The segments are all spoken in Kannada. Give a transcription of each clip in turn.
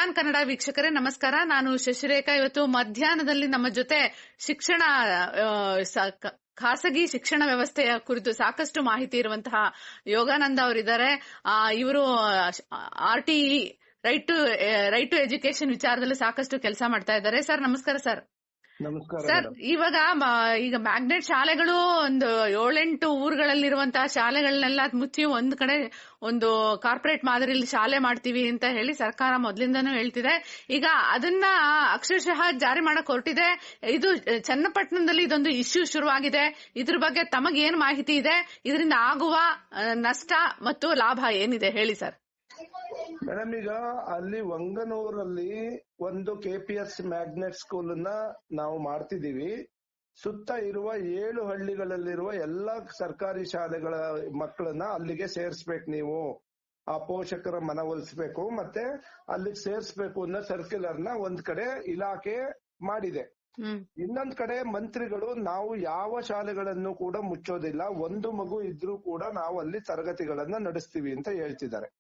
ಮಧ್ಯಾಹ್ನ ಕನ್ನಡ ವೀಕ್ಷಕರೇ ನಮಸ್ಕಾರ. ನಾನು ಶಶಿರೇಖಾ. ಇವತ್ತು ಮಧ್ಯಾಹ್ನದಲ್ಲಿ ನಮ್ಮ ಜೊತೆ ಶಿಕ್ಷಣ ಖಾಸಗಿ ಶಿಕ್ಷಣ ವ್ಯವಸ್ಥೆಯ ಕುರಿತು ಸಾಕಷ್ಟು ಮಾಹಿತಿ ಇರುವಂತಹ ಯೋಗಾನಂದ ಅವರಿದ್ದಾರೆ. ಇವರು RTE ರೈಟ್ ಟು ಎಜುಕೇಶನ್ ವಿಚಾರದಲ್ಲಿ ಸಾಕಷ್ಟು ಕೆಲಸ ಮಾಡ್ತಾ ಇದ್ದಾರೆ. ಸರ್ ನಮಸ್ಕಾರ. ಸರ್ ಈಗ ಮ್ಯಾಗ್ನೆಟ್ ಶಾಲೆಗಳು ಒಂದು 7-8 ಊರುಗಳಲ್ಲಿರುವಂತಹ ಶಾಲೆಗಳನ್ನೆಲ್ಲ ಮುಚ್ಚಿ ಒಂದ್ ಕಡೆ ಒಂದು ಕಾರ್ಪೊರೇಟ್ ಮಾದರಿಯಲ್ಲಿ ಶಾಲೆ ಮಾಡ್ತೀವಿ ಅಂತ ಹೇಳಿ ಸರ್ಕಾರ ಮೊದಲಿಂದನೂ ಹೇಳ್ತಿದೆ. ಈಗ ಅದನ್ನ ಅಕ್ಷರಶಃ ಜಾರಿ ಮಾಡಕ್ ಹೊರಟಿದೆ. ಇದು ಚನ್ನಪಟ್ಟಣದಲ್ಲಿ ಇದೊಂದು ಇಶ್ಯೂ ಶುರುವಾಗಿದೆ. ಇದ್ರ ಬಗ್ಗೆ ತಮಗೇನ್ ಮಾಹಿತಿ ಇದೆ? ಇದರಿಂದ ಆಗುವ ನಷ್ಟ ಮತ್ತು ಲಾಭ ಏನಿದೆ ಹೇಳಿ ಸರ್. ಮೇಡಮ್, ಈಗ ಅಲ್ಲಿ ವಂಗನೂರಲ್ಲಿ ಒಂದು KPS ಮ್ಯಾಗ್ನೆಟ್ ಸ್ಕೂಲ್ ನಾವು ಮಾಡ್ತಿದೀವಿ. ಸುತ್ತ ಇರುವ 7 ಹಳ್ಳಿಗಳಲ್ಲಿರುವ ಎಲ್ಲಾ ಸರ್ಕಾರಿ ಶಾಲೆಗಳ ಮಕ್ಕಳನ್ನ ಅಲ್ಲಿಗೆ ಸೇರ್ಸ್ಬೇಕು. ನೀವು ಆ ಪೋಷಕರ ಮನವೊಲಿಸಬೇಕು, ಮತ್ತೆ ಅಲ್ಲಿಗೆ ಸೇರ್ಸ್ಬೇಕು ಅನ್ನೋ ಸರ್ಕ್ಯುಲರ್ ಒಂದ್ ಕಡೆ ಇಲಾಖೆ ಮಾಡಿದೆ. ಇನ್ನೊಂದ್ ಕಡೆ ಮಂತ್ರಿಗಳು ನಾವು ಯಾವ ಶಾಲೆಗಳನ್ನು ಕೂಡ ಮುಚ್ಚೋದಿಲ್ಲ, ಒಂದು ಮಗು ಇದ್ರೂ ಕೂಡ ನಾವು ಅಲ್ಲಿ ತರಗತಿಗಳನ್ನ ನಡೆಸ್ತೀವಿ ಅಂತ ಹೇಳ್ತಿದ್ದಾರೆ.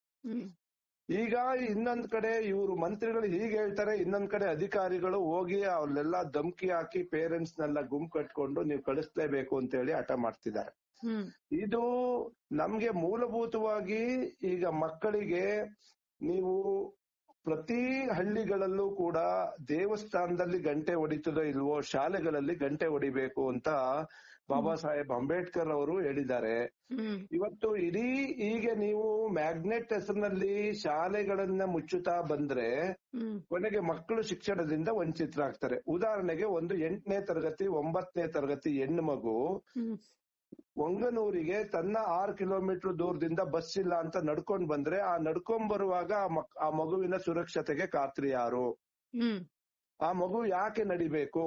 ಈಗ ಇನ್ನೊಂದ್ ಕಡೆ ಇವರು ಮಂತ್ರಿಗಳು ಹೀಗೆ ಹೇಳ್ತಾರೆ, ಇನ್ನೊಂದ್ ಕಡೆ ಅಧಿಕಾರಿಗಳು ಹೋಗಿ ಅವ್ರನ್ನೆಲ್ಲ ಧಮ್ಕಿ ಹಾಕಿ ಪೇರೆಂಟ್ಸ್ ನೆಲ್ಲ ಗುಂಪು ಕಟ್ಕೊಂಡು ನೀವು ಕಳಿಸ್ಲೇಬೇಕು ಅಂತ ಹೇಳಿ ಹಠ ಮಾಡ್ತಿದ್ದಾರೆ. ಇದು ನಮ್ಗೆ ಮೂಲಭೂತವಾಗಿ ಈಗ ಮಕ್ಕಳಿಗೆ ನೀವು ಪ್ರತಿ ಹಳ್ಳಿಗಳಲ್ಲೂ ಕೂಡ ದೇವಸ್ಥಾನದಲ್ಲಿ ಗಂಟೆ ಹೊಡಿತದೋ ಇಲ್ವೋ, ಶಾಲೆಗಳಲ್ಲಿ ಗಂಟೆ ಹೊಡಿಬೇಕು ಅಂತ ಬಾಬಾ ಸಾಹೇಬ್ ಅಂಬೇಡ್ಕರ್ ಅವರು ಹೇಳಿದ್ದಾರೆ. ಇವತ್ತು ಇಡೀ ಈಗ ನೀವು ಮ್ಯಾಗ್ನೆಟ್ ಹೆಸರಿನಲ್ಲಿ ಶಾಲೆಗಳನ್ನ ಮುಚ್ಚುತ್ತಾ ಬಂದ್ರೆ ಕೊನೆಗೆ ಮಕ್ಕಳು ಶಿಕ್ಷಣದಿಂದ ವಂಚಿತರಾಗ್ತಾರೆ. ಉದಾಹರಣೆಗೆ ಒಂದು 8ನೇ ತರಗತಿ 9ನೇ ತರಗತಿ ಹೆಣ್ಣು ಮಗು ವಂಗನೂರಿಗೆ ತನ್ನ 6 ಕಿಲೋಮೀಟರ್ ದೂರದಿಂದ ಬಸ್ ಇಲ್ಲ ಅಂತ ನಡ್ಕೊಂಡ್ ಬಂದ್ರೆ ಆ ನಡ್ಕೊಂಡ್ ಬರುವಾಗ ಆ ಮಗುವಿನ ಸುರಕ್ಷತೆಗೆ ಖಾತ್ರಿ ಯಾರು? ಆ ಮಗು ಯಾಕೆ ನಡಿಬೇಕು?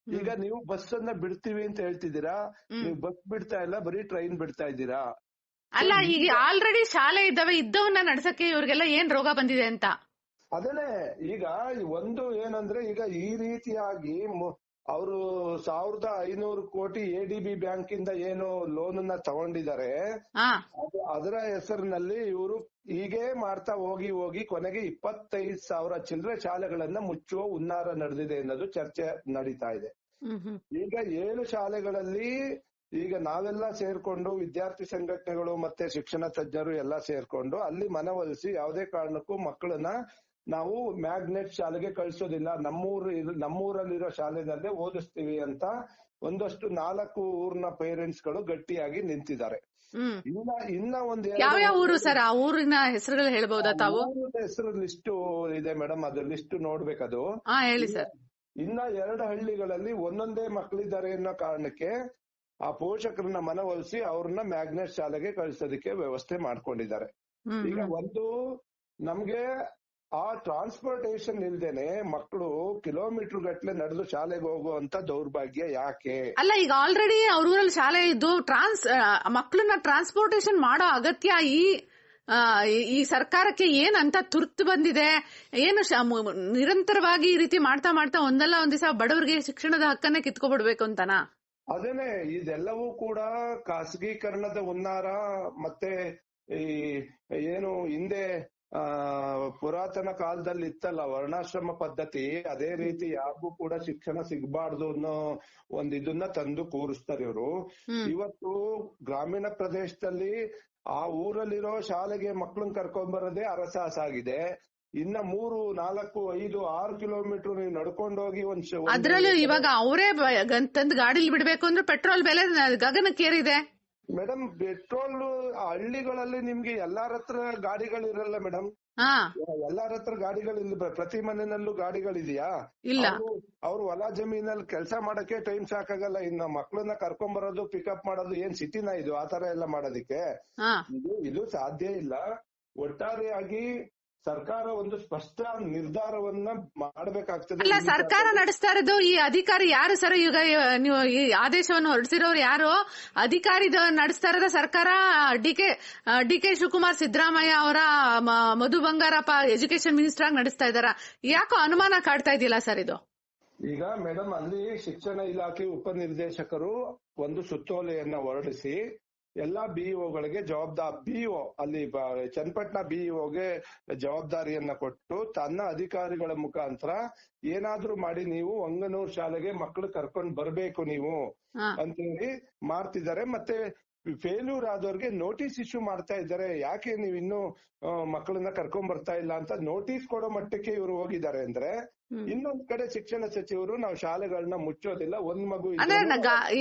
ಈಗ ನೀವು ಬಸ್ ಅನ್ನ ಬಿಡ್ತೀವಿ ಅಂತ ಹೇಳ್ತಿದ್ದೀರಾ, ನೀವು ಬಸ್ ಬಿಡ್ತಾ ಇಲ್ಲ, ಬರೀ ಟ್ರೈನ್ ಬಿಡ್ತಾ ಇದ್ದೀರಾ. ಅಲ್ಲ, ಈಗ ಆಲ್ರೆಡಿ ಶಾಲೆ ಇದ್ದವನ್ನ ನಡ್ಸಕ್ಕೆ ಇವ್ರಿಗೆಲ್ಲ ಏನ್ ರೋಗ ಬಂದಿದೆ ಅಂತ. ಅದನ್ನೇ ಈಗ ಒಂದು ಏನಂದ್ರೆ, ಈಗ ಈ ರೀತಿಯಾಗಿ ಅವರು 1500 ಕೋಟಿ ADB ಬ್ಯಾಂಕ್ ಇಂದ ಏನು ಲೋನ್ ಅನ್ನ ತಗೊಂಡಿದ್ದಾರೆ, ಅದರ ಹೆಸರಿನಲ್ಲಿ ಇವರು ಹೀಗೆ ಮಾಡ್ತಾ ಹೋಗಿ ಕೊನೆಗೆ 25,000 ಚಿಲ್ಲರೆ ಶಾಲೆಗಳನ್ನ ಮುಚ್ಚುವ ಹುನ್ನಾರ ನಡೆದಿದೆ ಅನ್ನೋದು ಚರ್ಚೆ ನಡೀತಾ ಇದೆ. ಈಗ 7 ಶಾಲೆಗಳಲ್ಲಿ ಈಗ ನಾವೆಲ್ಲ ಸೇರ್ಕೊಂಡು ವಿದ್ಯಾರ್ಥಿ ಸಂಘಟನೆಗಳು ಮತ್ತೆ ಶಿಕ್ಷಣ ತಜ್ಞರು ಎಲ್ಲ ಸೇರ್ಕೊಂಡು ಅಲ್ಲಿ ಮನವೊಲಿಸಿ ಯಾವುದೇ ಕಾರಣಕ್ಕೂ ಮಕ್ಕಳನ್ನ ನಾವು ಮ್ಯಾಗ್ನೆಟ್ ಶಾಲೆಗೆ ಕಳಿಸೋದಿಲ್ಲ, ನಮ್ಮೂರಲ್ಲಿರೋ ಶಾಲೆನಲ್ಲೇ ಓದಿಸ್ತೀವಿ ಅಂತ ಒಂದಷ್ಟು 4 ಊರಿನ ಪೇರೆಂಟ್ಸ್ ಗಳು ಗಟ್ಟಿಯಾಗಿ ನಿಂತಿದ್ದಾರೆ. ಇನ್ನ ಒಂದು ಯಾವ ಊರು ಸರ್? ಆ ಊರಿನ ಹೆಸರುಗಳು ಹೇಳ್ಬಹುದಾ ತಾವು? ಹೆಸರು ಲಿಸ್ಟ್ ಇದೆ ಮೇಡಮ್, ಅದು ಲಿಸ್ಟ್ ನೋಡ್ಬೇಕದು. ಹೇಳಿ ಸರ್. ಇನ್ನ 2 ಹಳ್ಳಿಗಳಲ್ಲಿ ಒಂದೊಂದೇ ಮಕ್ಕಳಿದ್ದಾರೆ ಅನ್ನೋ ಕಾರಣಕ್ಕೆ ಆ ಪೋಷಕರನ್ನ ಮನವೊಲಿಸಿ ಅವ್ರನ್ನ ಮ್ಯಾಗ್ನೆಟ್ ಶಾಲೆಗೆ ಕಳಿಸೋದಕ್ಕೆ ವ್ಯವಸ್ಥೆ ಮಾಡ್ಕೊಂಡಿದ್ದಾರೆ. ಈಗ ಒಂದು ನಮ್ಗೆ ಆ ಟ್ರಾನ್ಸ್ಪೋರ್ಟೇಶನ್ ಇಲ್ದೇನೆ ಮಕ್ಕಳು ಕಿಲೋಮೀಟರ್ ಗಟ್ಲೆ ನಡೆದು ಶಾಲೆಗೆ ಹೋಗುವಂತ ದೌರ್ಭಾಗ್ಯ ಯಾಕೆ? ಅಲ್ಲ, ಈಗ ಆಲ್ರೆಡಿ ಅವ್ರ ಊರಲ್ಲಿ ಶಾಲೆ ಇದ್ದು ಮಕ್ಕಳನ್ನ ಟ್ರಾನ್ಸ್ಪೋರ್ಟೇಶನ್ ಮಾಡೋ ಅಗತ್ಯ ಈ ಸರ್ಕಾರಕ್ಕೆ ಏನಂತ ತುರ್ತು ಬಂದಿದೆ? ಏನು ನಿರಂತರವಾಗಿ ಈ ರೀತಿ ಮಾಡ್ತಾ ಒಂದಲ್ಲ ಒಂದ್ ದಿವಸ ಬಡವರಿಗೆ ಶಿಕ್ಷಣದ ಹಕ್ಕನ್ನೇ ಕಿತ್ಕೊಬಿಡ್ಬೇಕು ಅಂತನಾ? ಅದೇನೆ, ಇದೆಲ್ಲವೂ ಕೂಡ ಖಾಸಗೀಕರಣದ ಹುನ್ನಾರ. ಮತ್ತೆ ಈ ಏನು ಹಿಂದೆ ಪುರಾತನ ಕಾಲದಲ್ಲಿ ಇತ್ತಲ್ಲ ವರ್ಣಾಶ್ರಮ ಪದ್ಧತಿ, ಅದೇ ರೀತಿ ಯಾರಿಗೂ ಕೂಡ ಶಿಕ್ಷಣ ಸಿಗಬಾರ್ದು ಅನ್ನೋ ಇದನ್ನ ತಂದು ಕೂರಿಸ್ತಾರೆ ಇವರು. ಇವತ್ತು ಗ್ರಾಮೀಣ ಪ್ರದೇಶದಲ್ಲಿ ಆ ಊರಲ್ಲಿರೋ ಶಾಲೆಗೆ ಮಕ್ಕಳನ್ನ ಕರ್ಕೊಂಡ್ ಬರೋದೇ ಅರಸಾಸ ಆಗಿದೆ. ಇನ್ನ 3, 4, 5, 6 ಕಿಲೋಮೀಟರ್ ನೀವು ನಡ್ಕೊಂಡೋಗಿ ಅದ್ರಲ್ಲೂ ಇವಾಗ ಅವರೇ ತಂದು ಗಾಡಿಲಿ ಬಿಡ್ಬೇಕು ಅಂದ್ರೆ ಪೆಟ್ರೋಲ್ ಬೆಲೆ ಗಗನಕ್ಕೇರಿದೆ ಮೇಡಮ್. ಪೆಟ್ರೋಲ್ ಹಳ್ಳಿಗಳಲ್ಲಿ ನಿಮ್ಗೆ ಎಲ್ಲಾರ ಹತ್ರ ಗಾಡಿಗಳಿರಲ್ಲ ಮೇಡಮ್. ಎಲ್ಲಾರ ಹತ್ರ ಗಾಡಿಗಳಿಲ್ಲ, ಪ್ರತಿ ಮನೆಯಲ್ಲೂ ಗಾಡಿಗಳಿದೆಯಾ? ಇಲ್ಲ. ಅವ್ರು ಹೊಲ ಜಮೀನಲ್ಲಿ ಕೆಲಸ ಮಾಡಕ್ಕೆ ಟೈಮ್ ಸಾಕಾಗಲ್ಲ. ಇನ್ನು ಮಕ್ಳನ್ನ ಕರ್ಕೊಂಡ್ ಬರೋದು ಪಿಕಪ್ ಮಾಡೋದು ಏನ್ ಸಿಟಿನ ಇದು? ಆತರ ಎಲ್ಲ ಮಾಡೋದಿಕ್ಕೆ ಇದು ಸಾಧ್ಯ ಇಲ್ಲ. ಒಟ್ಟಾರೆಯಾಗಿ ಸರ್ಕಾರ ಒಂದು ಸ್ಪಷ್ಟ ನಿರ್ಧಾರವನ್ನ ಮಾಡಬೇಕಾಗ್ತದೆ. ಅಲ್ಲ, ಸರ್ಕಾರ ನಡೆಸ್ತಾ ಇರೋದು ಈ ಅಧಿಕಾರಿ ಯಾರು ಸರ್? ಈಗ ನೀವು ಈ ಆದೇಶವನ್ನು ಹೊರಡಿಸಿರೋರು ಯಾರು? ಅಧಿಕಾರಿ ನಡೆಸ್ತಾ ಇರೋದ ಸರ್ಕಾರ. ಡಿ ಕೆ ಶಿವಕುಮಾರ್ ಸಿದ್ದರಾಮಯ್ಯ ಅವರ ಮಧು ಬಂಗಾರಪ್ಪ ಎಜುಕೇಶನ್ ಮಿನಿಸ್ಟರ್ ಆಗಿ ನಡೆಸ್ತಾ ಇದಾರ. ಯಾಕೋ ಅನುಮಾನ ಕಾಡ್ತಾ ಇದೆಯಲ್ಲ ಸರ್ ಇದು? ಈಗ ಮೇಡಮ್, ಅಲ್ಲಿ ಶಿಕ್ಷಣ ಇಲಾಖೆ ಉಪನಿರ್ದೇಶಕರು ಒಂದು ಸುತ್ತೋಲೆಯನ್ನ ಹೊರಡಿಸಿ ಎಲ್ಲಾ ಬಿಇಒಗಳಿಗೆ ಬಿಇಒ ಅಲ್ಲಿ ಚನ್ನಪಟ್ಟಣ ಬಿಇಒಗೆ ಜವಾಬ್ದಾರಿಯನ್ನ ಕೊಟ್ಟು ತನ್ನ ಅಧಿಕಾರಿಗಳ ಮುಖಾಂತರ ಏನಾದ್ರೂ ಮಾಡಿ ನೀವು ವಂಗನೂರ್ ಶಾಲೆಗೆ ಮಕ್ಕಳು ಕರ್ಕೊಂಡ್ ಬರ್ಬೇಕು ನೀವು ಅಂತೇಳಿ ಮಾಡ್ತಿದ್ದಾರೆ. ಮತ್ತೆ ಫೇಲ್ಯೂರ್ ಆದವ್ರಿಗೆ ನೋಟಿಸ್ ಇಶ್ಯೂ ಮಾಡ್ತಾ ಇದ್ದಾರೆ. ಯಾಕೆ ನೀವು ಇನ್ನು ಮಕ್ಕಳನ್ನ ಕರ್ಕೊಂಡ್ ಬರ್ತಾ ಇಲ್ಲ ಅಂತ ನೋಟಿಸ್ ಕೊಡೋ ಮಟ್ಟಕ್ಕೆ ಇವರು ಹೋಗಿದ್ದಾರೆ. ಅಂದ್ರೆ ಇನ್ನೊಂದ್ ಕಡೆ ಶಿಕ್ಷಣ ಸಚಿವರು ನಾವು ಶಾಲೆಗಳನ್ನ ಮುಚ್ಚೋದಿಲ್ಲ, ಒಂದ್ ಮಗು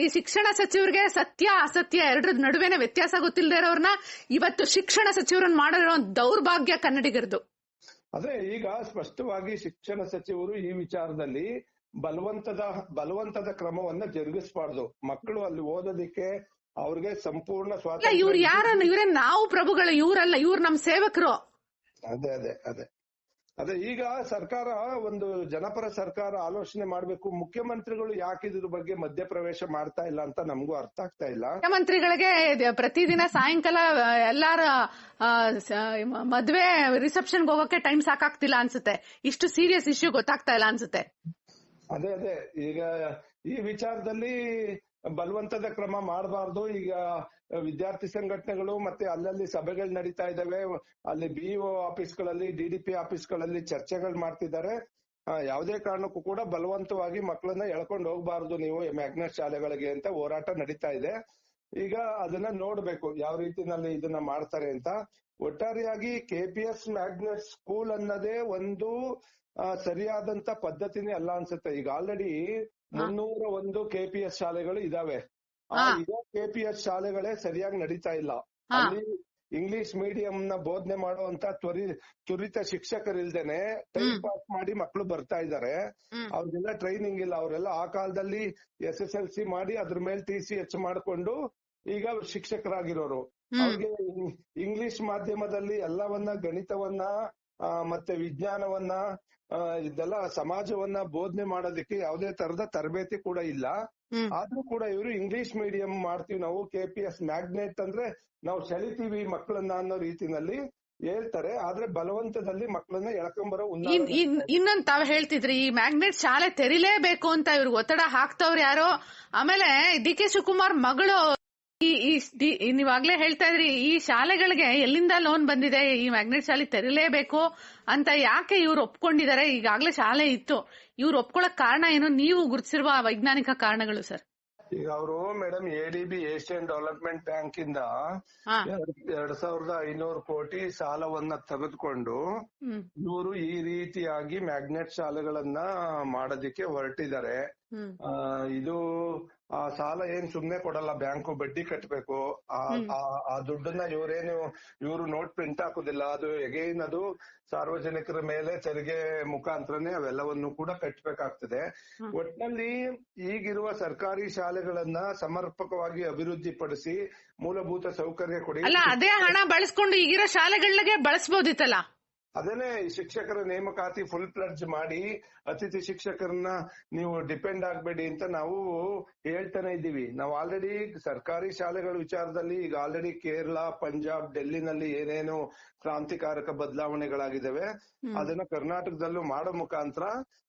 ಈ ಶಿಕ್ಷಣ ಸಚಿವರಿಗೆ ಸತ್ಯ ಅಸತ್ಯ ಎರಡರ ನಡುವೆನೆ ವ್ಯತ್ಯಾಸ ಗೊತ್ತಿಲ್ಲದೆ ಇರೋರ್ನ ಇವತ್ತು ಶಿಕ್ಷಣ ಸಚಿವರನ್ನ ಮಾಡಿರೋ ದೌರ್ಭಾಗ್ಯ ಕನ್ನಡಿಗರದು. ಅದೇ ಈಗ ಸ್ಪಷ್ಟವಾಗಿ ಶಿಕ್ಷಣ ಸಚಿವರು ಈ ವಿಚಾರದಲ್ಲಿ ಬಲವಂತದ ಕ್ರಮವನ್ನ ಜರುಗಿಸಬಾರ್ದು. ಮಕ್ಕಳು ಅಲ್ಲಿ ಓದೋದಿಕ್ಕೆ ಅವ್ರಿಗೆ ಸಂಪೂರ್ಣ ಸ್ವಾತಂತ್ರ್ಯ. ಇವ್ರು ಯಾರನ್ನ ಇವರೇ ನಾವು ಪ್ರಭುಗಳು, ಇವರಲ್ಲ, ಇವ್ರು ನಮ್ ಸೇವಕರು. ಅದೇ ಈಗ ಸರ್ಕಾರ ಒಂದು ಜನಪರ ಸರ್ಕಾರ ಆಲೋಚನೆ ಮಾಡ್ಬೇಕು. ಮುಖ್ಯಮಂತ್ರಿಗಳು ಯಾಕೆ ಇದ್ರ ಬಗ್ಗೆ ಮಧ್ಯಪ್ರವೇಶ ಮಾಡ್ತಾ ಇಲ್ಲ ಅಂತ ನಮಗೂ ಅರ್ಥ ಆಗ್ತಾ ಇಲ್ಲ. ಮುಖ್ಯಮಂತ್ರಿಗಳಿಗೆ ಪ್ರತಿದಿನ ಸಾಯಂಕಾಲ ಎಲ್ಲಾರ ಮದ್ವೆ ರಿಸೆಪ್ಷನ್ಗೆ ಹೋಗೋಕೆ ಟೈಮ್ ಸಾಕಾಗ್ತಿಲ್ಲ ಅನ್ಸುತ್ತೆ. ಇಷ್ಟು ಸೀರಿಯಸ್ ಇಶ್ಯೂ ಗೊತ್ತಾಗ್ತಾ ಇಲ್ಲ ಅನ್ಸುತ್ತೆ. ಅದೇ ಈಗ ಈ ವಿಚಾರದಲ್ಲಿ ಬಲವಂತದ ಕ್ರಮ ಮಾಡಬಾರ್ದು. ಈಗ ವಿದ್ಯಾರ್ಥಿ ಸಂಘಟನೆಗಳು ಮತ್ತೆ ಅಲ್ಲಲ್ಲಿ ಸಭೆಗಳು ನಡೀತಾ ಇದಾವೆ. ಅಲ್ಲಿ ಬಿಇಒ ಆಫೀಸ್ಗಳಲ್ಲಿ, ಡಿಡಿಪಿ ಆಫೀಸ್ಗಳಲ್ಲಿ ಚರ್ಚೆಗಳು ಮಾಡ್ತಿದ್ದಾರೆ. ಯಾವುದೇ ಕಾರಣಕ್ಕೂ ಕೂಡ ಬಲವಂತವಾಗಿ ಮಕ್ಕಳನ್ನ ಎಳ್ಕೊಂಡು ಹೋಗ್ಬಾರ್ದು ನೀವು ಮ್ಯಾಗ್ನೆಟ್ ಶಾಲೆಗಳಿಗೆ ಅಂತ ಹೋರಾಟ ನಡೀತಾ ಇದೆ. ಈಗ ಅದನ್ನ ನೋಡ್ಬೇಕು ಯಾವ ರೀತಿನಲ್ಲಿ ಇದನ್ನ ಮಾಡ್ತಾರೆ ಅಂತ. ಒಟ್ಟಾರೆಯಾಗಿ KPS ಮ್ಯಾಗ್ನೆಟ್ ಸ್ಕೂಲ್ ಅನ್ನೋದೇ ಒಂದು ಸರಿಯಾದಂತ ಪದ್ಧತಿನೇ ಅಲ್ಲ ಅನ್ಸುತ್ತೆ. ಈಗ ಆಲ್ರೆಡಿ 301 KPS ಶಾಲೆಗಳು ಇದಾವೆ. KPS ಶಾಲೆಗಳೇ ಸರಿಯಾಗಿ ನಡೀತಾ ಇಲ್ಲ. ಅಲ್ಲಿ ಇಂಗ್ಲಿಷ್ ಮೀಡಿಯಂ ನ ಬೋಧನೆ ಮಾಡುವಂತ ತ್ವರಿತ ಶಿಕ್ಷಕರಿಲ್ದೇನೆ ಟೈಮ್ ಪಾಸ್ ಮಾಡಿ ಮಕ್ಕಳು ಬರ್ತಾ ಇದ್ದಾರೆ. ಅವ್ರಿಗೆಲ್ಲ ಟ್ರೈನಿಂಗ್ ಇಲ್ಲ. ಅವರೆಲ್ಲ ಆ ಕಾಲದಲ್ಲಿ SSLC ಮಾಡಿ ಅದ್ರ ಮೇಲೆ TCH ಮಾಡ್ಕೊಂಡು ಈಗ ಶಿಕ್ಷಕರಾಗಿರೋರು. ಅವ್ರಿಗೆ ಇಂಗ್ಲಿಷ್ ಮಾಧ್ಯಮದಲ್ಲಿ ಎಲ್ಲವನ್ನ, ಗಣಿತವನ್ನ ಮತ್ತೆ ವಿಜ್ಞಾನವನ್ನ, ಇದೆಲ್ಲ ಸಮಾಜವನ್ನ ಬೋಧನೆ ಮಾಡೋದಕ್ಕೆ ಯಾವುದೇ ತರದ ತರಬೇತಿ ಕೂಡ ಇಲ್ಲ. ಆದ್ರೂ ಕೂಡ ಇವರು ಇಂಗ್ಲಿಷ್ ಮೀಡಿಯಂ ಮಾಡ್ತೀವಿ ನಾವು, KPS ಮ್ಯಾಗ್ನೆಟ್ ಅಂದ್ರೆ ನಾವು ಸೆಳಿತೀವಿ ಮಕ್ಕಳನ್ನ ಅನ್ನೋ ರೀತಿನಲ್ಲಿ ಹೇಳ್ತಾರೆ. ಆದ್ರೆ ಬಲವಂತದಲ್ಲಿ ಮಕ್ಕಳನ್ನ ಎಳ್ಕೊಂಬರೋ ಇನ್ನೊಂದ್ ತಾವ್ ಹೇಳ್ತಿದ್ರಿ ಈ ಮ್ಯಾಗ್ನೆಟ್ ಶಾಲೆ ತೆರಿಲೇಬೇಕು ಅಂತ ಇವ್ರಿಗೆ ಒತ್ತಡ ಹಾಕ್ತವ್ರು ಯಾರೋ. ಆಮೇಲೆ DK ಶಿವಕುಮಾರ್ ಮಗಳು ನೀವಾಗ್ಲೇ ಹೇಳ್ತಾ ಇದ್ರಿ ಈ ಶಾಲೆಗಳಿಗೆ ಎಲ್ಲಿಂದ ಲೋನ್ ಬಂದಿದೆ, ಈ ಮ್ಯಾಗ್ನೆಟ್ ಶಾಲೆ ತೆರಿಲೇಬೇಕು ಅಂತ ಯಾಕೆ ಇವ್ರು ಒಪ್ಕೊಂಡಿದ್ದಾರೆ? ಈಗಾಗ್ಲೇ ಶಾಲೆ ಇತ್ತು, ಇವ್ರು ಒಪ್ಕೊಳಕ್ ಕಾರಣ ಏನು? ನೀವು ಗುರುತಿಸಿರುವ ವೈಜ್ಞಾನಿಕ ಕಾರಣಗಳು ಸರ್. ಈಗ ಅವರು madam ADB Asian development bank ಇಂದ 2500 ಕೋಟಿ ಸಾಲವನ್ನ ತೆಗೆದುಕೊಂಡು ಇವರು ಈ ರೀತಿಯಾಗಿ ಮ್ಯಾಗ್ನೆಟ್ ಶಾಲೆಗಳನ್ನ ಮಾಡೋದಿಕ್ಕೆ ಹೊರಟಿದ್ದಾರೆ. ಇದು ಆ ಸಾಲ ಏನ್ ಸುಮ್ನೆ ಕೊಡಲ್ಲ, ಬ್ಯಾಂಕು ಬಡ್ಡಿ ಕಟ್ಟಬೇಕು. ಆ ದುಡ್ಡನ್ನ ಇವರು ನೋಟ್ ಪ್ರಿಂಟ್ ಹಾಕುದಿಲ್ಲ. ಅದು ಎಗೈನ್ ಅದು ಸಾರ್ವಜನಿಕರ ಮೇಲೆ ತೆರಿಗೆ ಮುಖಾಂತರನೇ ಅವೆಲ್ಲವನ್ನು ಕೂಡ ಕಟ್ಟಬೇಕಾಗ್ತದೆ. ಒಟ್ನಲ್ಲಿ ಈಗಿರುವ ಸರ್ಕಾರಿ ಶಾಲೆಗಳನ್ನ ಸಮರ್ಪಕವಾಗಿ ಅಭಿವೃದ್ಧಿ ಪಡಿಸಿ ಮೂಲಭೂತ ಸೌಕರ್ಯ ಕೊಡಿ. ಅಲ್ಲ, ಅದೇ ಹಣ ಬಳಸ್ಕೊಂಡು ಈಗಿರೋ ಶಾಲೆಗಳಿಗೆ ಬಳಸಬಹುದಿತ್ತಲ್ಲ. ಅದೇನೆ ಶಿಕ್ಷಕರ ನೇಮಕಾತಿ ಫುಲ್ ಪ್ಲಡ್ಜ್ ಮಾಡಿ ಅತಿಥಿ ಶಿಕ್ಷಕರನ್ನ ನೀವು ಡಿಪೆಂಡ್ ಆಗ್ಬೇಡಿ ಅಂತ ನಾವು ಹೇಳ್ತಾನೆ ಇದ್ದೀವಿ. ನಾವು ಆಲ್ರೆಡಿ ಸರ್ಕಾರಿ ಶಾಲೆಗಳ ವಿಚಾರದಲ್ಲಿ ಈಗ ಆಲ್ರೆಡಿ ಕೇರಳ, ಪಂಜಾಬ್, ಡೆಲ್ಲಿನಲ್ಲಿ ಏನೇನು ಕ್ರಾಂತಿಕಾರಕ ಬದಲಾವಣೆಗಳಾಗಿದ್ದಾವೆ ಅದನ್ನ ಕರ್ನಾಟಕದಲ್ಲೂ ಮಾಡೋ ಮುಖಾಂತರ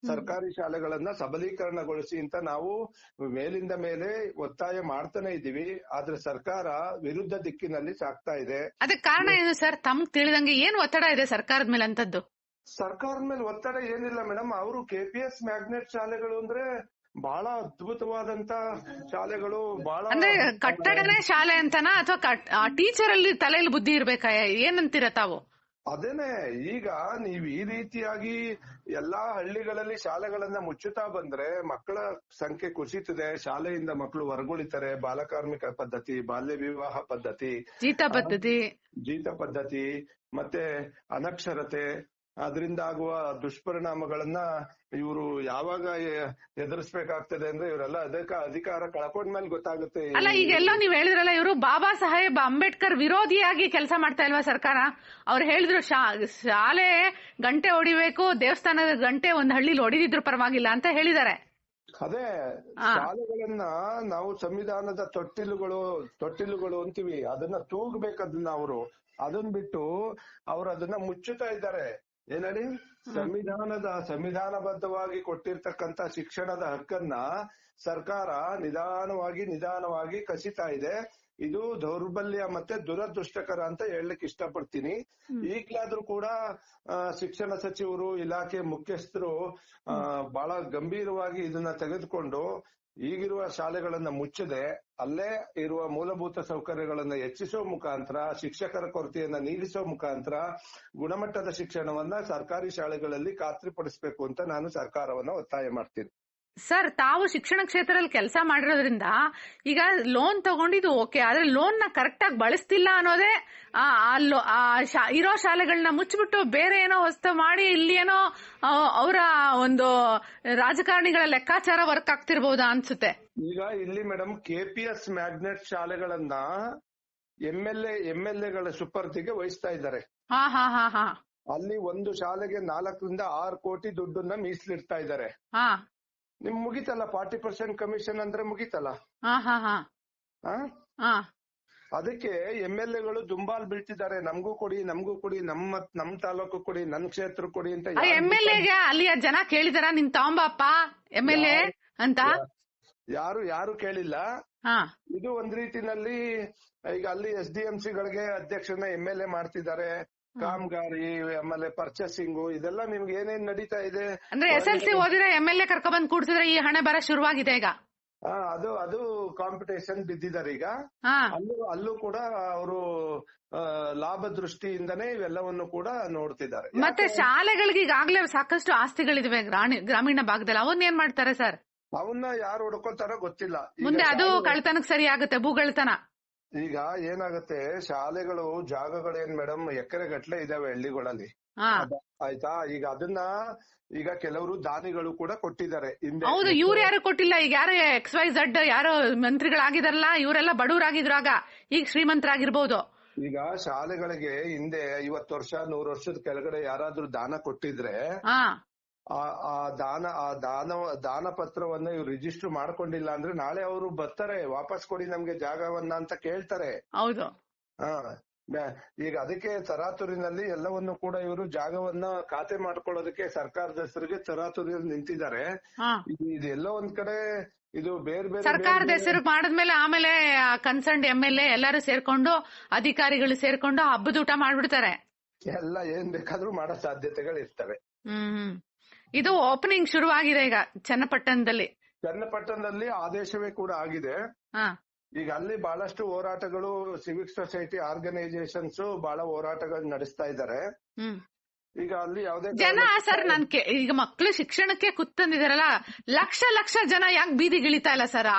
ಸರ್ಕಾರಿ ಶಾಲೆಗಳನ್ನ ಸಬಲೀಕರಣಗೊಳಿಸಿ ಅಂತ ನಾವು ಮೇಲಿಂದ ಮೇಲೆ ಒತ್ತಾಯ ಮಾಡ್ತಾನೆ ಇದ್ದೀವಿ. ಆದ್ರೆ ಸರ್ಕಾರ ವಿರುದ್ಧ ದಿಕ್ಕಿನಲ್ಲಿ ಸಾಗ್ತಾ ಇದೆ. ಅದಕ್ಕೆ ಕಾರಣ ಏನು ಸರ್? ತಮ್ಗೆ ತಿಳಿದಂಗೆ ಏನ್ ಒತ್ತಡ ಇದೆ ಸರ್ಕಾರದ ಮೇಲೆ ಅಂತದ್ದು? ಸರ್ಕಾರದ ಮೇಲೆ ಒತ್ತಡ ಏನಿಲ್ಲ ಮೇಡಮ್. ಅವರು KPS ಮ್ಯಾಗ್ನೆಟ್ ಶಾಲೆಗಳು ಅಂದ್ರೆ ಬಹಳ ಅದ್ಭುತವಾದಂತ ಶಾಲೆಗಳು. ಬಹಳ ಅಂದ್ರೆ ಕಟ್ಟಡನೇ ಶಾಲೆ ಅಂತನಾ ಅಥವಾ ಟೀಚರ್ ಅಲ್ಲಿ ತಲೆಯಲ್ಲಿ ಬುದ್ಧಿ ಇರ್ಬೇಕಾ? ಏನಂತೀರ ತಾವು? ಅದೇನೆ ಈಗ ನೀವ್ ಈ ರೀತಿಯಾಗಿ ಎಲ್ಲಾ ಹಳ್ಳಿಗಳಲ್ಲಿ ಶಾಲೆಗಳನ್ನ ಮುಚ್ಚುತ್ತಾ ಬಂದ್ರೆ ಮಕ್ಕಳ ಸಂಖ್ಯೆ ಕುಸಿತದೆ. ಶಾಲೆಯಿಂದ ಮಕ್ಕಳು ಹೊರಗುಳಿತಾರೆ. ಬಾಲಕಾರ್ಮಿಕ ಪದ್ಧತಿ, ಬಾಲ್ಯ ವಿವಾಹ ಪದ್ಧತಿ, ಜೀತ ಪದ್ಧತಿ ಮತ್ತೆ ಅನಕ್ಷರತೆ, ಅದರಿಂದ ಆಗುವ ದುಷ್ಪರಿಣಾಮಗಳನ್ನ ಇವರು ಯಾವಾಗ ಎದುರಿಸಬೇಕಾಗ್ತದೆ ಅಂದ್ರೆ ಇವರೆಲ್ಲ ಅಧಿಕಾರ ಕಳ್ಕೊಂಡ್ಮೇಲೆ ಗೊತ್ತಾಗುತ್ತೆ. ಅಲ್ಲ, ಈಗೆಲ್ಲ ನೀವ್ ಹೇಳಿದ್ರಲ್ಲ, ಇವರು ಬಾಬಾ ಸಾಹೇಬ್ ಅಂಬೇಡ್ಕರ್ ವಿರೋಧಿಯಾಗಿ ಕೆಲಸ ಮಾಡ್ತಾ ಇಲ್ವಾ ಸರ್ಕಾರ? ಅವ್ರು ಹೇಳಿದ್ರು ಶಾಲೆ ಗಂಟೆ ಹೊಡಿಬೇಕು, ದೇವಸ್ಥಾನದ ಗಂಟೆ ಒಂದ್ ಹಳ್ಳಿಲಿ ಹೊಡಿದಿದ್ರು ಪರವಾಗಿಲ್ಲ ಅಂತ ಹೇಳಿದ್ದಾರೆ. ಅದೇ ಶಾಲೆಗಳನ್ನ ನಾವು ಸಂವಿಧಾನದ ತೊಟ್ಟಿಲುಗಳು ಅಂತೀವಿ, ಅದನ್ನ ತೂಗ್ಬೇಕದನ್ನ ಅವರು. ಅದನ್ನ ಬಿಟ್ಟು ಅವ್ರು ಅದನ್ನ ಮುಚ್ಚುತ್ತಾ ಇದ್ದಾರೆ. ಏನೇಳಿ ಸಂವಿಧಾನಬದ್ಧವಾಗಿ ಕೊಟ್ಟಿರ್ತಕ್ಕಂತ ಶಿಕ್ಷಣದ ಹಕ್ಕನ್ನ ಸರ್ಕಾರ ನಿಧಾನವಾಗಿ ಕಸಿತಾ ಇದೆ. ಇದು ದೌರ್ಬಲ್ಯ ಮತ್ತೆ ದುರದೃಷ್ಟಕರ ಅಂತ ಹೇಳಲಿಕ್ಕೆ ಇಷ್ಟಪಡ್ತೀನಿ. ಈಗ್ಲಾದ್ರೂ ಕೂಡ ಶಿಕ್ಷಣ ಸಚಿವರು, ಇಲಾಖೆ ಮುಖ್ಯಸ್ಥರು ಬಹಳ ಗಂಭೀರವಾಗಿ ಇದನ್ನ ತೆಗೆದುಕೊಂಡು ಈಗಿರುವ ಶಾಲೆಗಳನ್ನ ಮುಚ್ಚದೆ ಅಲ್ಲೇ ಇರುವ ಮೂಲಭೂತ ಸೌಕರ್ಯಗಳನ್ನ ಹೆಚ್ಚಿಸುವ ಮುಖಾಂತರ, ಶಿಕ್ಷಕರ ಕೊರತೆಯನ್ನ ನೀಗಿಸುವ ಮುಖಾಂತರ ಗುಣಮಟ್ಟದ ಶಿಕ್ಷಣವನ್ನ ಸರ್ಕಾರಿ ಶಾಲೆಗಳಲ್ಲಿ ಖಾತ್ರಿಪಡಿಸಬೇಕು ಅಂತ ನಾನು ಸರ್ಕಾರವನ್ನ ಒತ್ತಾಯ ಮಾಡ್ತೀನಿ. ಸರ್, ತಾವು ಶಿಕ್ಷಣ ಕ್ಷೇತ್ರದಲ್ಲಿ ಕೆಲಸ ಮಾಡಿರೋದ್ರಿಂದ ಈಗ ಲೋನ್ ತಗೊಂಡಿದ್ದು ಓಕೆ, ಆದ್ರೆ ಲೋನ್ ನ ಕರೆಕ್ಟ್ ಆಗಿ ಬಳಸ್ತಿಲ್ಲ ಅನ್ನೋದೇ ಇರೋ ಶಾಲೆಗಳನ್ನ ಮುಚ್ಚಿಬಿಟ್ಟು ಬೇರೆ ಏನೋ ಹೊಸ್ತು ಮಾಡಿ ಇಲ್ಲಿ ಏನೋ ಅವರ ಒಂದು ರಾಜಕಾರಣಿಗಳ ಲೆಕ್ಕಾಚಾರ ವರ್ಕ್ ಆಗ್ತಿರ್ಬಹುದಾ ಅನ್ಸುತ್ತೆ. ಈಗ ಇಲ್ಲಿ ಮೇಡಮ್ KPS ಮ್ಯಾಗ್ನೆಟ್ ಶಾಲೆಗಳನ್ನ MLA ಸುಪರ್ದಿಗೆ ವಹಿಸ್ತಾ ಇದ್ದಾರೆ. ಅಲ್ಲಿ ಒಂದು ಶಾಲೆಗೆ 4 ರಿಂದ 6 ಕೋಟಿ ದುಡ್ಡನ್ನ ಮೀಸಲಿಡ್ತಾ ಇದ್ದಾರೆ. ನಿಮ್ ಮುಗಿತಲ್ಲ 40% ಕಮಿಷನ್ ಅಂದ್ರೆ ಮುಗಿತಲ್ಲ. ಅದಕ್ಕೆ MLAಗಳು ದುಂಬಾಲ್ ಬೀಳ್ತಿದ್ದಾರೆ, ನಮಗೂ ಕೊಡಿ, ನಮ್ ತಾಲೂಕು ಕೊಡಿ, ನನ್ ಕ್ಷೇತ್ರ ಕೊಡಿ ಅಂತ. MLAಗೆ ಅಲ್ಲಿಯ ಜನ ಕೇಳಿದಾರ ನಿನ್ ತಾಂಬಪ್ಪ MLA ಅಂತ? ಯಾರು ಕೇಳಿಲ್ಲ. ಇದು ಒಂದ್ ರೀತಿನಲ್ಲಿ ಈಗ ಅಲ್ಲಿ SDMCಗಳಿಗೆ ಅಧ್ಯಕ್ಷನ MLA ಮಾಡ್ತಿದ್ದಾರೆ. ಕಾಮಗಾರಿ, ಆಮೇಲೆ ಪರ್ಚೇಸಿಂಗು, ಇದೆಲ್ಲ ನಿಮ್ಗೆ ಏನೇನ್ ನಡೀತಾ ಇದೆ ಅಂದ್ರೆ SLC ಓದಿದ್ರೆ MLA ಕರ್ಕ ಬಂದ್ ಕೂಡ್ಸಿದ್ರೆ ಈ ಹಣೆ ಬರ ಶುರುವಾಗಿದೆ ಈಗ. ಅದು ಕಾಂಪಿಟೇಷನ್ ಬಿದ್ದಿದ್ದಾರೆ ಈಗ. ಅಲ್ಲೂ ಕೂಡ ಅವರು ಲಾಭ ದೃಷ್ಟಿಯಿಂದನೇ ಇವೆಲ್ಲವನ್ನು ಕೂಡ ನೋಡ್ತಿದ್ದಾರೆ. ಮತ್ತೆ ಶಾಲೆಗಳಿಗೆ ಈಗಾಗಲೇ ಸಾಕಷ್ಟು ಆಸ್ತಿಗಳಿವೆ ಗ್ರಾಮೀಣ ಭಾಗದಲ್ಲಿ, ಅವನ್ನ ಏನ್ ಮಾಡ್ತಾರೆ ಸರ್? ಅವನ್ನ ಯಾರು ಹೊಡ್ಕೊಳ್ತಾರೋ ಗೊತ್ತಿಲ್ಲ. ಮುಂದೆ ಅದು ಕಳ್ತನಕ್ ಸರಿ ಆಗುತ್ತೆ, ಭೂಗಳ್ತನ. ಈಗ ಏನಾಗುತ್ತೆ, ಶಾಲೆಗಳು ಜಾಗಗಳೇನ್ ಮೇಡಮ್ ಎಕರೆ ಗಟ್ಲೆ ಇದಾವೆ ಹಳ್ಳಿಗಳಲ್ಲಿ, ಆಯ್ತಾ? ಈಗ ಅದನ್ನ ಈಗ ಕೆಲವರು ದಾನಿಗಳು ಕೂಡ ಕೊಟ್ಟಿದ್ದಾರೆ. ಹೌದು, ಇವ್ರು ಯಾರು ಕೊಟ್ಟಿಲ್ಲ. ಈಗ ಯಾರು XYZ ಯಾರು ಮಂತ್ರಿಗಳಾಗಿದಾರಲ್ಲ, ಇವರೆಲ್ಲ ಬಡವರಾಗಿದ್ರಾಗ ಈಗ ಶ್ರೀಮಂತರಾಗಿರ್ಬೋದು. ಈಗ ಶಾಲೆಗಳಿಗೆ ಹಿಂದೆ 50 ವರ್ಷ 100 ವರ್ಷದ ಕೆಳಗಡೆ ಯಾರಾದ್ರೂ ದಾನ ಕೊಟ್ಟಿದ್ರೆ ದಾನ ಪತ್ರವನ್ನ ಇವ್ರು ರಿಜಿಸ್ಟರ್ ಮಾಡ್ಕೊಂಡಿಲ್ಲ ಅಂದ್ರೆ ನಾಳೆ ಅವರು ಬರ್ತಾರೆ, ವಾಪಸ್ ಕೊಡಿ ನಮ್ಗೆ ಜಾಗವನ್ನ ಅಂತ ಕೇಳ್ತಾರೆ. ಹೌದು. ಈಗ ಅದಕ್ಕೆ ತರಾತುರಿನಲ್ಲಿ ಎಲ್ಲವನ್ನು ಕೂಡ ಇವರು ಜಾಗವನ್ನ ಖಾತೆ ಮಾಡ್ಕೊಳ್ಳೋದಕ್ಕೆ ಸರ್ಕಾರದ ಹೆಸರಿಗೆ ತರಾತುರಿಯಲ್ಲಿ ನಿಂತಿದ್ದಾರೆ. ಇದೆಲ್ಲ ಒಂದ್ ಕಡೆ ಇದು ಬೇರೆ ಸರ್ಕಾರದ ಹೆಸರು ಮಾಡಿದ್ಮೇಲೆ ಆಮೇಲೆ ಕನ್ಸರ್ನ್ MLA ಎಲ್ಲರೂ ಸೇರ್ಕೊಂಡು, ಅಧಿಕಾರಿಗಳು ಸೇರ್ಕೊಂಡು ಹಬ್ಬದ ಊಟ ಮಾಡ್ಬಿಡ್ತಾರೆ. ಎಲ್ಲ ಏನ್ ಬೇಕಾದ್ರೂ ಮಾಡೋ ಸಾಧ್ಯತೆಗಳು ಇರ್ತವೆ. ಇದು ಓಪನಿಂಗ್ ಶುರುವಾಗಿದೆ ಈಗ ಚನ್ನಪಟ್ಟಣದಲ್ಲಿ ಆದೇಶವೇ ಕೂಡ ಆಗಿದೆ. ಈಗ ಅಲ್ಲಿ ಬಹಳಷ್ಟು ಹೋರಾಟಗಳು, ಸಿವಿಕ್ ಸೊಸೈಟಿ ಆರ್ಗನೈಸೇಷನ್ಸ್ ಬಹಳ ಹೋರಾಟಗಳು ನಡೆಸ್ತಾ ಇದ್ದಾರೆ. ಈಗ ಅಲ್ಲಿ ಯಾವುದೇ ಜನ ಸರ್, ಈಗ ಮಕ್ಕಳು ಶಿಕ್ಷಣಕ್ಕೆ ಕುತ್ತಂದಿದಾರಲ್ಲ, ಲಕ್ಷ ಜನ ಯಾಕೆ ಬೀದಿಗಿಳಿತಾ ಇಲ್ಲ ಸರ್?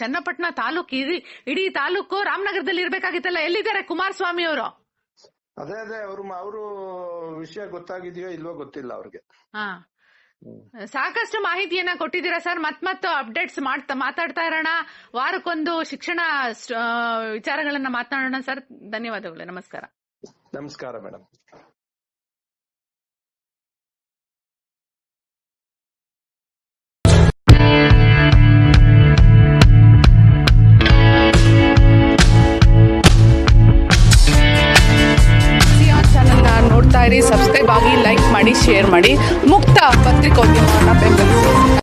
ಚನ್ನಪಟ್ಟಣ ತಾಲೂಕು ಇಡೀ ತಾಲೂಕು ರಾಮನಗರದಲ್ಲಿ ಇರ್ಬೇಕಾಗಿತ್ತಲ್ಲ, ಎಲ್ಲಿದ್ದಾರೆ ಕುಮಾರಸ್ವಾಮಿ ಅವರು? ಅದೇ ಅವರು ವಿಷಯ ಗೊತ್ತಾಗಿದೆಯೋ ಇಲ್ವೋ ಗೊತ್ತಿಲ್ಲ ಅವ್ರಿಗೆ. ಸಾಕಷ್ಟು ಮಾಹಿತಿಯನ್ನ ಕೊಟ್ಟಿದ್ದೀರಾ ಸರ್. ಮತ್ತೂ ಅಪ್ಡೇಟ್ಸ್ ಮಾತಾಡ್ತಾ ಇರೋಣ. ವಾರಕ್ಕೊಂದು ಶಿಕ್ಷಣ ವಿಚಾರಗಳನ್ನ ಮಾತನಾಡೋಣ ಸರ್. ಧನ್ಯವಾದಗಳು. ನಮಸ್ಕಾರ. ನಮಸ್ಕಾರ ಮೇಡಮ್. ಸಬ್ಸ್ಕ್ರೈಬ್ ಆಗಿ, ಲೈಕ್ ಮಾಡಿ, ಶೇರ್ ಮಾಡಿ. ಮುಕ್ತ ಪತ್ರಿಕೋದ್ಯಮ